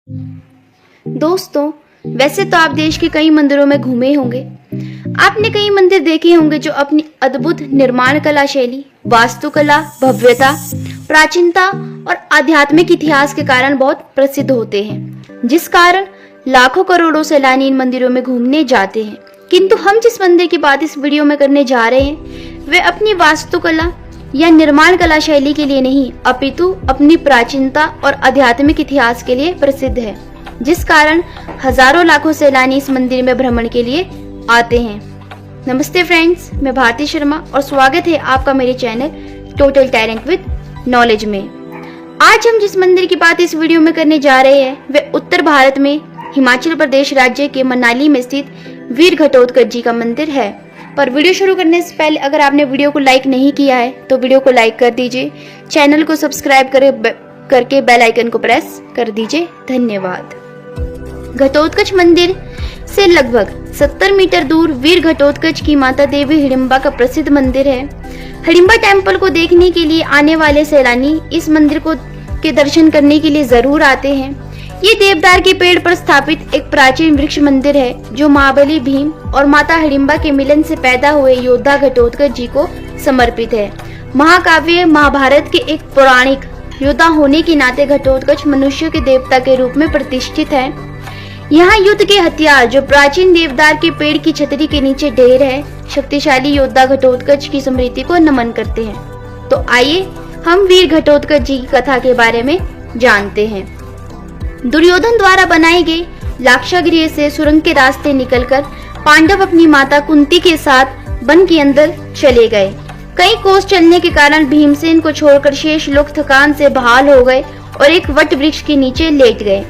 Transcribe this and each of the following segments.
दोस्तों, वैसे तो आप देश के कई मंदिरों में घूमे होंगे। आपने कई मंदिर देखे होंगे जो अपनी अद्भुत निर्माण कला शैली, वास्तुकला, भव्यता, प्राचीनता और आध्यात्मिक इतिहास के कारण बहुत प्रसिद्ध होते हैं, जिस कारण लाखों करोड़ों सैलानी इन मंदिरों में घूमने जाते हैं। किंतु हम जिस मंदिर की बात इस वीडियो में करने जा रहे हैं, वे अपनी वास्तुकला या निर्माण कला शैली के लिए नहीं, अपितु अपनी प्राचीनता और आध्यात्मिक इतिहास के लिए प्रसिद्ध है, जिस कारण हजारों लाखों सैलानी इस मंदिर में भ्रमण के लिए आते हैं। नमस्ते फ्रेंड्स, मैं भारती शर्मा और स्वागत है आपका मेरे channel total talent with knowledge में। आज हम जिस मंदिर की बात इस वीडियो में करने जा रहे हैं, वे उत्तर भारत में हिमाचल प्रदेश राज्य के मनाली में स्थित वीर घटोत्कच जी का मंदिर है। पर वीडियो शुरू करने से पहले अगर आपने वीडियो को लाइक नहीं किया है तो वीडियो को लाइक कर दीजिए, चैनल को सब्सक्राइब करके बेल आइकन को प्रेस कर दीजिए। धन्यवाद। घटोत्कच मंदिर से लगभग 70 मीटर दूर वीर घटोत्कच की माता देवी हिडिंबा का प्रसिद्ध मंदिर है। हिडिंबा टेम्पल को देखने के लिए आने वाले सैलानी इस मंदिर के दर्शन करने के लिए जरूर आते हैं। ये देवदार के पेड़ पर स्थापित एक प्राचीन वृक्ष मंदिर है जो महाबली भीम और माता हिडिंबा के मिलन से पैदा हुए योद्धा घटोत्कच जी को समर्पित है। महाकाव्य महाभारत के एक पौराणिक योद्धा होने के नाते घटोत्कच मनुष्य के देवता के रूप में प्रतिष्ठित है। यहाँ युद्ध के हथियार जो प्राचीन देवदार के पेड़ की छतरी के नीचे ढेर है, शक्तिशाली योद्धा घटोत्कच की स्मृति को नमन करते हैं। तो आइए हम वीर घटोत्कच जी की कथा के बारे में जानते हैं। दुर्योधन द्वारा बनाए गए लाक्षागृह से सुरंग के रास्ते निकलकर पांडव अपनी माता कुंती के साथ वन के अंदर चले गए। कई कोस चलने के कारण भीमसेन को छोड़कर शेष लोग थकान से बहाल हो गए और एक वट वृक्ष के नीचे लेट गए।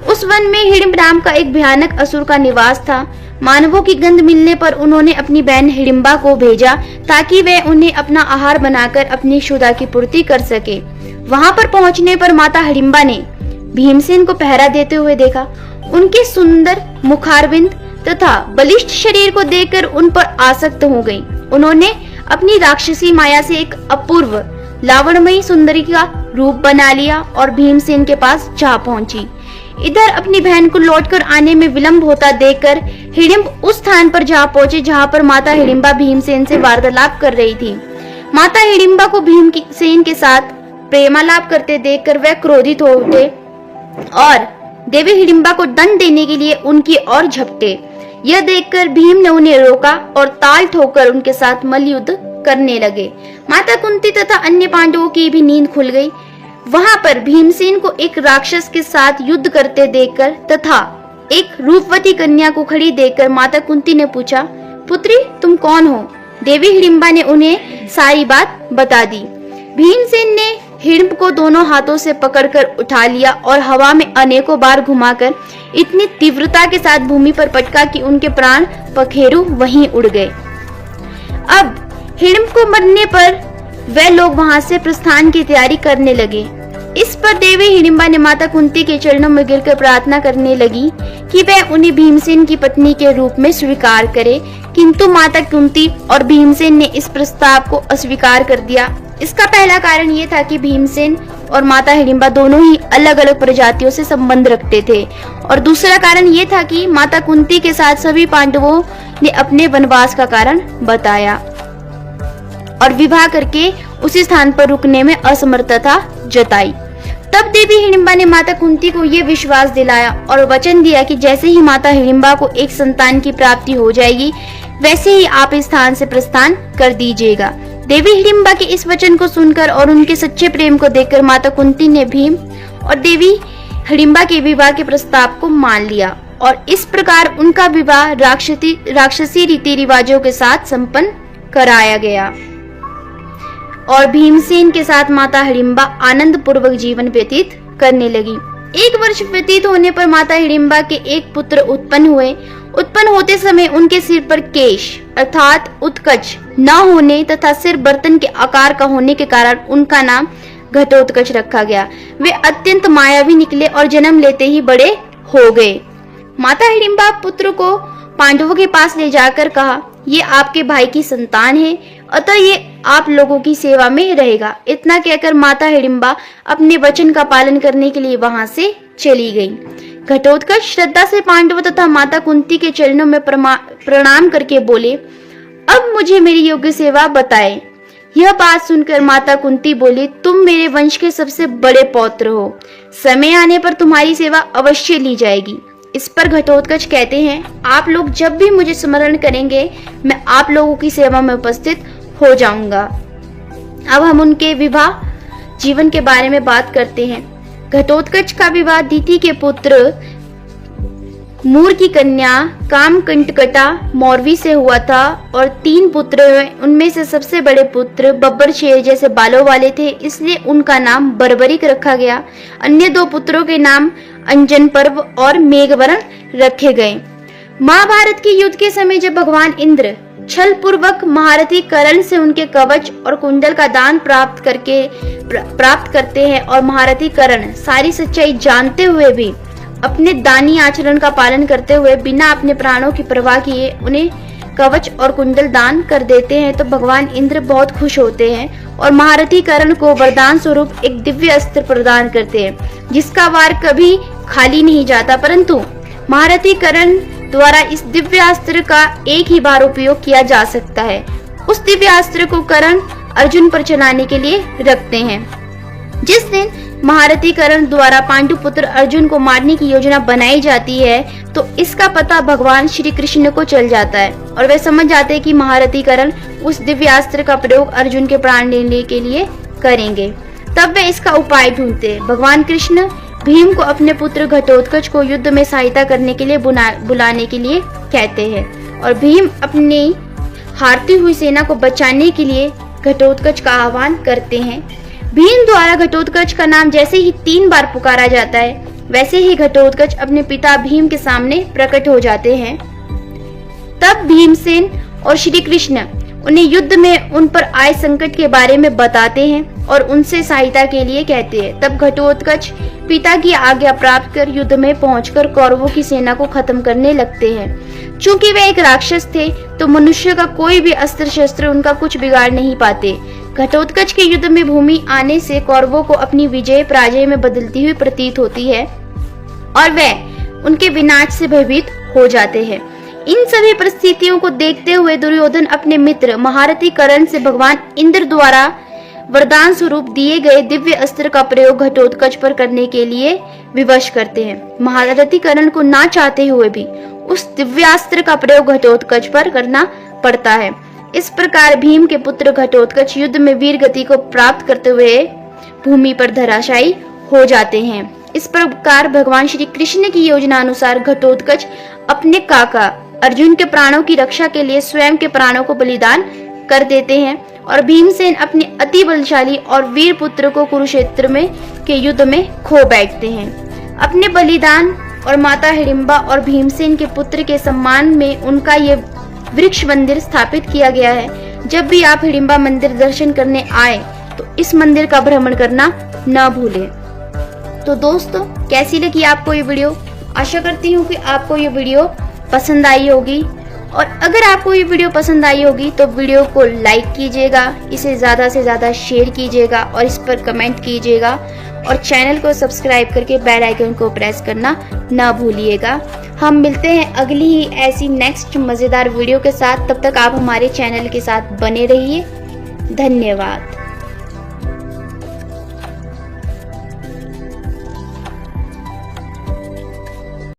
उस वन में हिडिंब नाम का एक भयानक असुर का निवास था। मानवों की गंध मिलने पर उन्होंने अपनी बहन हिडिंबा को भेजा ताकि वह उन्हें अपना आहार बनाकर अपनी क्षुधा की पूर्ति कर सके। वहां पर पहुंचने पर माता हिडिंबा ने भीमसेन को पहरा देते हुए देखा। उनके सुंदर मुखारविंद तथा बलिष्ठ शरीर को देखकर उन पर आसक्त हो गई। उन्होंने अपनी राक्षसी माया से एक अपूर्व लावण्यमयी सुंदरी का रूप बना लिया और भीमसेन के पास जा पहुंची। इधर अपनी बहन को लौटकर आने में विलंब होता देखकर हिडिंब उस स्थान पर जा पहुंचे जहां पर माता हिडिंबा भीमसेन से वार्तालाप कर रही थी। माता हिडिंबा को भीमसेन के साथ प्रेमालाप करते देखकर वह क्रोधित हो उठे और देवी हिडिंबा को दंड देने के लिए उनकी ओर झपटे। यह देखकर भीम ने उन्हें रोका और ताल ठोकर उनके साथ मल्लयुद्ध करने लगे। माता कुंती तथा अन्य पांडवों की भी नींद खुल गई। वहां पर भीमसेन को एक राक्षस के साथ युद्ध करते देखकर तथा एक रूपवती कन्या को खड़ी देखकर माता कुंती ने पूछा, पुत्री तुम कौन हो? देवी हिडिंबा ने उन्हें सारी बात बता दी। भीमसेन ने हिडिंब को दोनों हाथों से पकड़कर उठा लिया और हवा में अनेकों बार घुमाकर इतनी तीव्रता के साथ भूमि पर पटका कि उनके प्राण पखेरु वहीं उड़ गए। अब हिडिंब को मरने पर वे लोग वहां से प्रस्थान की तैयारी करने लगे। इस पर देवी हिडिंबा ने माता कुंती के चरणों में गिरकर प्रार्थना करने लगी कि वह उन्हें भीमसेन की पत्नी के रूप में स्वीकार करे, किंतु माता कुंती और भीमसेन ने इस प्रस्ताव को अस्वीकार कर दिया। इसका पहला कारण ये था कि भीमसेन और माता हिडिंबा दोनों ही अलग अलग प्रजातियों से संबंध रखते थे और दूसरा कारण ये था कि माता कुंती के साथ सभी पांडवों ने अपने वनवास का कारण बताया और विवाह करके उसी स्थान पर रुकने में असमर्थता जताई। तब देवी हिडिंबा ने माता कुंती को ये विश्वास दिलाया और वचन दिया कि जैसे ही माता हिडिंबा को एक संतान की प्राप्ति हो जाएगी वैसे ही आप इस स्थान से प्रस्थान कर दीजिएगा। देवी हिडिंबा के इस वचन को सुनकर और उनके सच्चे प्रेम को देखकर माता कुंती ने भीम और देवी हिडिंबा के विवाह के प्रस्ताव को मान लिया और इस प्रकार उनका विवाह राक्षसी रीति रिवाजों के साथ संपन्न कराया गया और भीमसेन के साथ माता हिडिंबा आनंद पूर्वक जीवन व्यतीत करने लगी। 1 वर्ष व्यतीत होने पर माता हिडिंबा के एक पुत्र उत्पन्न हुए। उत्पन्न होते समय उनके सिर पर केश अर्थात उत्कच न होने तथा सिर बर्तन के आकार का होने के कारण उनका नाम घटोत्कच रखा गया। वे अत्यंत मायावी निकले और जन्म लेते ही बड़े हो गए। माता हिडिंबा पुत्र को पांडवों के पास ले जाकर कहा, ये आपके भाई की संतान है, अतः ये आप लोगों की सेवा में रहेगा। इतना कहकर माता हिडिंबा अपने वचन का पालन करने के लिए वहां से चली गई। घटोत्कच श्रद्धा से पांडवों तथा माता कुंती के चरणों में प्रणाम करके बोले, अब मुझे मेरी योग्य सेवा बताएं। यह बात सुनकर माता कुंती बोली, तुम मेरे वंश के सबसे बड़े पौत्र हो, समय आने पर तुम्हारी सेवा अवश्य ली जाएगी। इस पर घटोत्कच कहते हैं, आप लोग जब भी मुझे स्मरण करेंगे मैं आप लोगों की सेवा में उपस्थित हो जाऊंगा। अब हम उनके विवाह जीवन के बारे में बात करते हैं। घटोत्कच का विवाह दीति के पुत्र मूर की कन्या कामकंटकटा मौरवी से हुआ था और 3 पुत्र हुए। उनमें से सबसे बड़े पुत्र बब्बर शेर जैसे बालों वाले थे, इसलिए उनका नाम बर्बरिक रखा गया। अन्य 2 पुत्रों के नाम अंजन पर्व और मेघवर्ण रखे गए। महाभारत के युद्ध के समय जब भगवान इंद्र छल पूर्वक महारथी कर्ण से उनके कवच और कुंडल का दान प्राप्त करते हैं और महारथी कर्ण सारी सच्चाई जानते हुए भी अपने दानी आचरण का पालन करते हुए बिना अपने प्राणों की परवाह किए उन्हें कवच और कुंडल दान कर देते हैं, तो भगवान इंद्र बहुत खुश होते हैं और महारथी कर्ण को वरदान स्वरूप एक दिव्य अस्त्र प्रदान करते हैं, जिसका वार कभी खाली नहीं जाता। परंतु महारथी कर्ण द्वारा इस दिव्यास्त्र का एक ही बार उपयोग किया जा सकता है। उस दिव्यास्त्र को कर्ण अर्जुन पर चलाने के लिए रखते हैं। जिस दिन महारथी कर्ण द्वारा पांडुपुत्र अर्जुन को मारने की योजना बनाई जाती है, तो इसका पता भगवान श्री कृष्ण को चल जाता है और वे समझ जाते हैं कि महारथी कर्ण उस दिव्यास्त्र का प्रयोग अर्जुन के प्राण लेने के लिए करेंगे। तब वे इसका उपाय ढूंढते हैं। भगवान कृष्ण भीम को अपने पुत्र घटोत्कच को युद्ध में सहायता करने के लिए बुलाने के लिए कहते हैं और भीम अपनी हारती हुई सेना को बचाने के लिए घटोत्कच का आह्वान करते हैं। भीम द्वारा घटोत्कच का नाम जैसे ही 3 बार पुकारा जाता है, वैसे ही घटोत्कच अपने पिता भीम के सामने प्रकट हो जाते हैं। तब भीमसेन और श्री कृष्ण उन्हें युद्ध में उन पर आए संकट के बारे में बताते हैं और उनसे सहायता के लिए कहते हैं। तब घटोत्कच पिता की आज्ञा प्राप्त कर युद्ध में पहुंचकर कौरवों की सेना को खत्म करने लगते हैं। चूंकि वे एक राक्षस थे, तो मनुष्य का कोई भी अस्त्र शस्त्र उनका कुछ बिगाड़ नहीं पाते। घटोत्कच के युद्ध में भूमि आने से कौरवों को अपनी विजय पराजय में बदलती हुई प्रतीत होती है और वे उनके विनाश से भयभीत हो जाते हैं। इन सभी परिस्थितियों को देखते हुए दुर्योधन अपने मित्र महारथी कर्ण से भगवान इंद्र द्वारा वरदान स्वरूप दिए गए दिव्य अस्त्र का प्रयोग घटोत्कच पर करने के लिए विवश करते हैं। महारथी कर्ण को ना चाहते हुए भी उस दिव्यास्त्र का प्रयोग घटोत्कच पर करना पड़ता है। इस प्रकार भीम के पुत्र घटोत्कच युद्ध में वीर गति को प्राप्त करते हुए भूमि पर धराशायी हो जाते हैं। इस प्रकार भगवान श्री कृष्ण की योजना अनुसार घटोत्कच अपने काका अर्जुन के प्राणों की रक्षा के लिए स्वयं के प्राणों को बलिदान कर देते हैं और भीमसेन अपने अति बलशाली और वीर पुत्र को कुरुक्षेत्र में के युद्ध में खो बैठते हैं। अपने बलिदान और माता हिडिंबा और भीमसेन के पुत्र के सम्मान में उनका ये वृक्ष मंदिर स्थापित किया गया है। जब भी आप हिडिंबा मंदिर दर्शन करने आए तो इस मंदिर का भ्रमण करना न भूलें। तो दोस्तों, कैसी लगी आपको ये वीडियो? आशा करती हूँ कि आपको ये वीडियो पसंद आई होगी और अगर आपको ये वीडियो पसंद आई होगी तो वीडियो को लाइक कीजिएगा, इसे ज़्यादा से ज़्यादा शेयर कीजिएगा और इस पर कमेंट कीजिएगा और चैनल को सब्सक्राइब करके बेल आइकन को प्रेस करना ना भूलिएगा। हम मिलते हैं अगली ही ऐसी नेक्स्ट मज़ेदार वीडियो के साथ। तब तक आप हमारे चैनल के साथ बने रहिए। धन्यवाद।